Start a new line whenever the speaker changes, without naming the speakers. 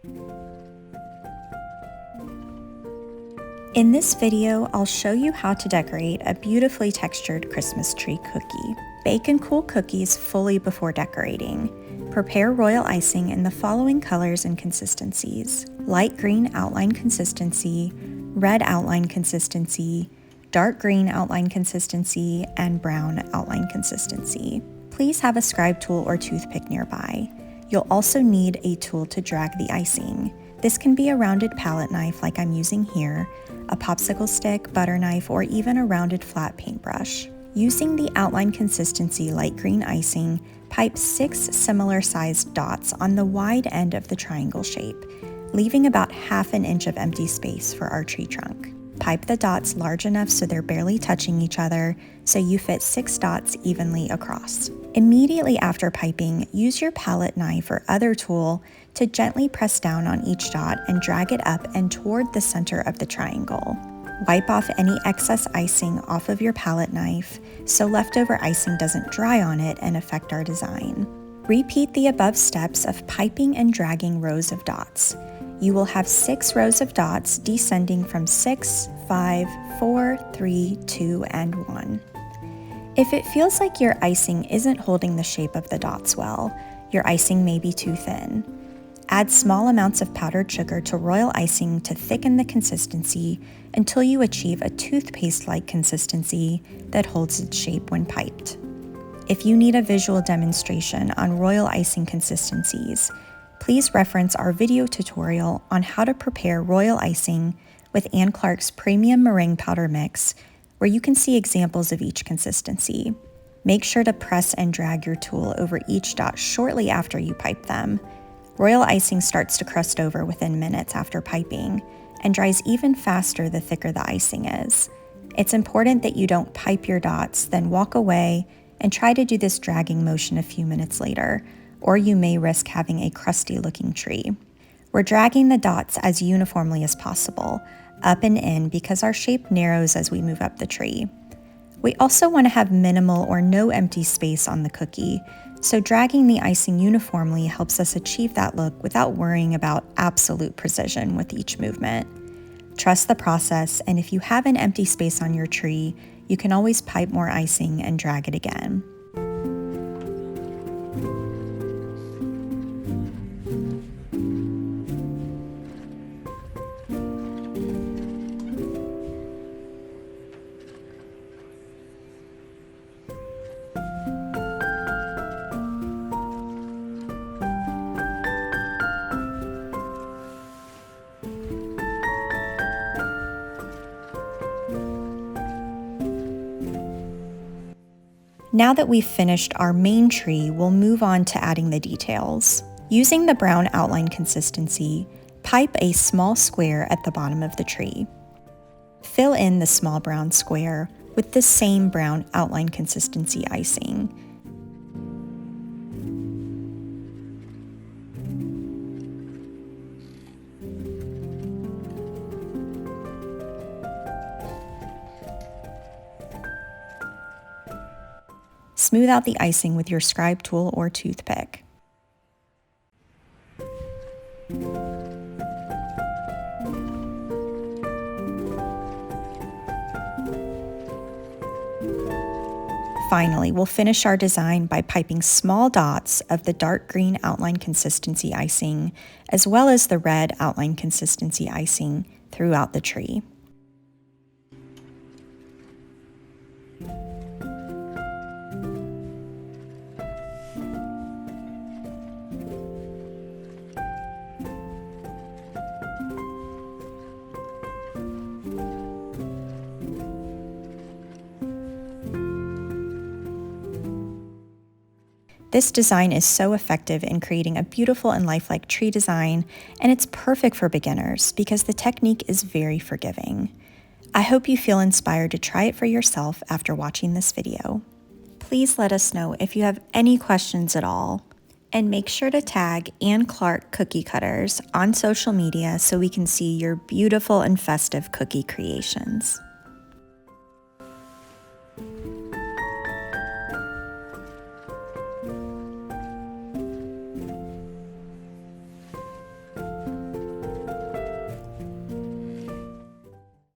In this video, I'll show you how to decorate a beautifully textured Christmas tree cookie. Bake and cool cookies fully before decorating. Prepare royal icing in the following colors and consistencies: light green outline consistency, red outline consistency, dark green outline consistency, and brown outline consistency. Please have a scribe tool or toothpick nearby. You'll also need a tool to drag the icing. This can be a rounded palette knife like I'm using here, a popsicle stick, butter knife, or even a rounded flat paintbrush. Using the outline consistency light green icing, pipe 6 similar sized dots on the wide end of the triangle shape, leaving about ½ inch of empty space for our tree trunk. Pipe the dots large enough so they're barely touching each other, so you fit 6 dots evenly across. Immediately after piping, use your palette knife or other tool to gently press down on each dot and drag it up and toward the center of the triangle. Wipe off any excess icing off of your palette knife so leftover icing doesn't dry on it and affect our design. Repeat the above steps of piping and dragging rows of dots. You will have 6 rows of dots descending from 6, 5, 4, 3, 2, and 1. If it feels like your icing isn't holding the shape of the dots well, your icing may be too thin. Add small amounts of powdered sugar to royal icing to thicken the consistency until you achieve a toothpaste-like consistency that holds its shape when piped. If you need a visual demonstration on royal icing consistencies, please reference our video tutorial on how to prepare royal icing with Ann Clark's Premium Meringue Powder Mix, where you can see examples of each consistency. Make sure to press and drag your tool over each dot shortly after you pipe them. Royal icing starts to crust over within minutes after piping and dries even faster the thicker the icing is. It's important that you don't pipe your dots, then walk away and try to do this dragging motion a few minutes later, or you may risk having a crusty looking tree. We're dragging the dots as uniformly as possible, up and in, because our shape narrows as we move up the tree. We also want to have minimal or no empty space on the cookie, so dragging the icing uniformly helps us achieve that look without worrying about absolute precision with each movement. Trust the process, and if you have an empty space on your tree, you can always pipe more icing and drag it again. Now that we've finished our main tree, we'll move on to adding the details. Using the brown outline consistency, pipe a small square at the bottom of the tree. Fill in the small brown square with the same brown outline consistency icing. Smooth out the icing with your scribe tool or toothpick. Finally, we'll finish our design by piping small dots of the dark green outline consistency icing, as well as the red outline consistency icing throughout the tree. This design is so effective in creating a beautiful and lifelike tree design, and it's perfect for beginners because the technique is very forgiving. I hope you feel inspired to try it for yourself after watching this video. Please let us know if you have any questions at all, and make sure to tag Ann Clark Cookie Cutters on social media so we can see your beautiful and festive cookie creations.